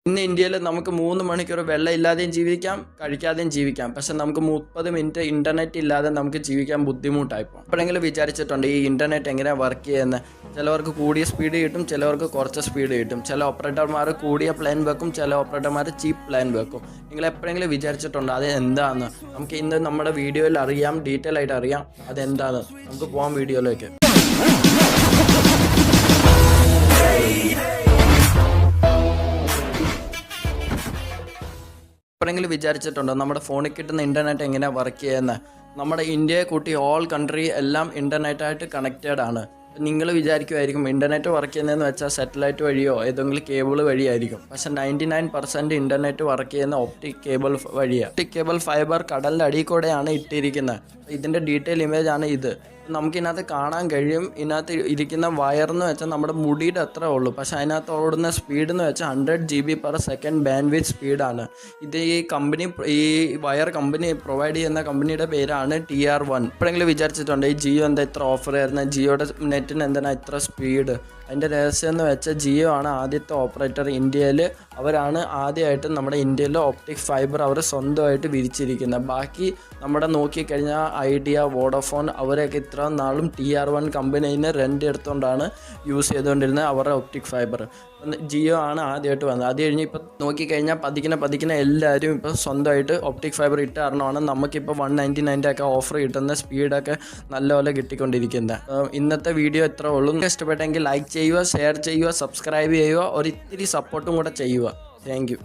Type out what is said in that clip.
ഇന്ന് ഇന്ത്യയിൽ നമുക്ക് 3 മണിക്കൂർ വെള്ളം ഇല്ലാതെയും ജീവിക്കാം, കഴിക്കാതെയും ജീവിക്കാം. പക്ഷെ നമുക്ക് 30 മിനിറ്റ് ഇൻ്റർനെറ്റ് ഇല്ലാതെ നമുക്ക് ജീവിക്കാൻ ബുദ്ധിമുട്ടായിപ്പോൾ. എപ്പോഴെങ്കിലും വിചാരിച്ചിട്ടുണ്ട് ഈ ഇൻ്റർനെറ്റ് എങ്ങനെയാണ് വർക്ക് ചെയ്യുന്നത്? ചിലവർക്ക് കൂടിയ സ്പീഡ് കിട്ടും, ചിലവർക്ക് കുറച്ച് സ്പീഡ് കിട്ടും. ചില ഓപ്പറേറ്റർമാർ കൂടിയ പ്ലാൻ വെക്കും, ചില ഓപ്പറേറ്റർമാർ ചീപ്പ് പ്ലാൻ വെക്കും. നിങ്ങൾ എപ്പോഴെങ്കിലും വിചാരിച്ചിട്ടുണ്ടോ അത് എന്താണെന്ന്? നമുക്ക് ഇന്ന് നമ്മുടെ വീഡിയോയിൽ അറിയാം, ഡീറ്റെയിൽ ആയിട്ട് അറിയാം അതെന്താണെന്ന്. നമുക്ക് പോകാം വീഡിയോയിലേക്ക്. എപ്പോഴെങ്കിലും വിചാരിച്ചിട്ടുണ്ടോ നമ്മുടെ ഫോണിൽ കിട്ടുന്ന ഇൻ്റർനെറ്റ് എങ്ങനെയാണ് വർക്ക് ചെയ്യുന്നത്? നമ്മുടെ ഇന്ത്യയെ കൂട്ടി ഓൾ കൺട്രി എല്ലാം ഇൻ്റർനെറ്റായിട്ട് കണക്റ്റഡ് ആണ്. നിങ്ങൾ വിചാരിക്കുമായിരിക്കും ഇൻ്റർനെറ്റ് വർക്ക് ചെയ്യുന്നതെന്ന് വെച്ചാൽ സാറ്റലൈറ്റ് വഴിയോ ഏതെങ്കിലും കേബിൾ വഴിയായിരിക്കും. പക്ഷെ 99% ഇൻ്റർനെറ്റ് വർക്ക് ചെയ്യുന്ന ഒപ്റ്റിക് കേബിൾ വഴിയാണ്. ഒപ്റ്റിക് കേബിൾ ഫൈബർ കടലിൻ്റെ അടിയിൽ കൂടെയാണ് ഇട്ടിരിക്കുന്നത്. ഇതിൻ്റെ ഡീറ്റെയിൽ ഇമേജ് ആണ് ഇത്. നമുക്കിതിനകത്ത് കാണാൻ കഴിയും. ഇതിനകത്ത് ഇരിക്കുന്ന വയറെന്ന് വെച്ചാൽ നമ്മുടെ മുടിയുടെ അത്രേ ഉള്ളൂ. പക്ഷേ അതിനകത്ത് ഓടുന്ന സ്പീഡ് എന്ന് വെച്ചാൽ 100 GB/s ബാൻഡ്വിഡ്ത്ത് സ്പീഡാണ്. ഇത് ഈ വയർ കമ്പനി പ്രൊവൈഡ് ചെയ്യുന്ന കമ്പനിയുടെ പേരാണ് TR1. എപ്പോഴെങ്കിലും വിചാരിച്ചിട്ടുണ്ട് ഈ ജിയോ എന്താ ഇത്ര ഓഫർ ആയിരുന്നത്, ജിയോയുടെ നെറ്റിന് എന്തിനാ ഇത്ര സ്പീഡ്? അതിൻ്റെ രഹസ്യം എന്ന് വെച്ചാൽ ജിയോ ആണ് ആദ്യത്തെ ഓപ്പറേറ്റർ ഇന്ത്യയിൽ. അവരാണ് ആദ്യമായിട്ട് നമ്മുടെ ഇന്ത്യയിൽ ഒപ്റ്റിക് ഫൈബർ അവർ സ്വന്തമായിട്ട് വിരിച്ചിരിക്കുന്നത്. ബാക്കി നമ്മുടെ നോക്കിക്കഴിഞ്ഞാൽ ഐഡിയ, വോഡഫോൺ അവരൊക്കെ ഇത്ര നാളും TR1 കമ്പനിയിൽ നിന്ന് റെൻ്റ് എടുത്തുകൊണ്ടാണ് യൂസ് ചെയ്തുകൊണ്ടിരുന്നത് അവരുടെ ഒപ്റ്റിക് ഫൈബർ. ജിയോ ആണ് ആദ്യമായിട്ട് വന്നത്. അത് കഴിഞ്ഞ് ഇപ്പോൾ നോക്കിക്കഴിഞ്ഞാൽ പതിക്കിനെ എല്ലാവരും ഇപ്പോൾ സ്വന്തമായിട്ട് ഒപ്റ്റിക് ഫൈബർ ഇട്ട് കാരണമാണ് നമുക്കിപ്പോൾ 199 ഒക്കെ ഓഫർ കിട്ടുന്ന സ്പീഡൊക്കെ നല്ലപോലെ കിട്ടിക്കൊണ്ടിരിക്കുന്നത്. ഇന്നത്തെ വീഡിയോ ഇത്രേ ഉള്ളൂ. ഇഷ്ടപ്പെട്ടെങ്കിൽ ലൈക്ക് ചെയ്യുക, ഷെയർ ചെയ്യുക, സബ്സ്ക്രൈബ് ചെയ്യുക, ഒരു ഇത്തിരി സപ്പോർട്ടും കൂടെ ചെയ്യുക. Thank you.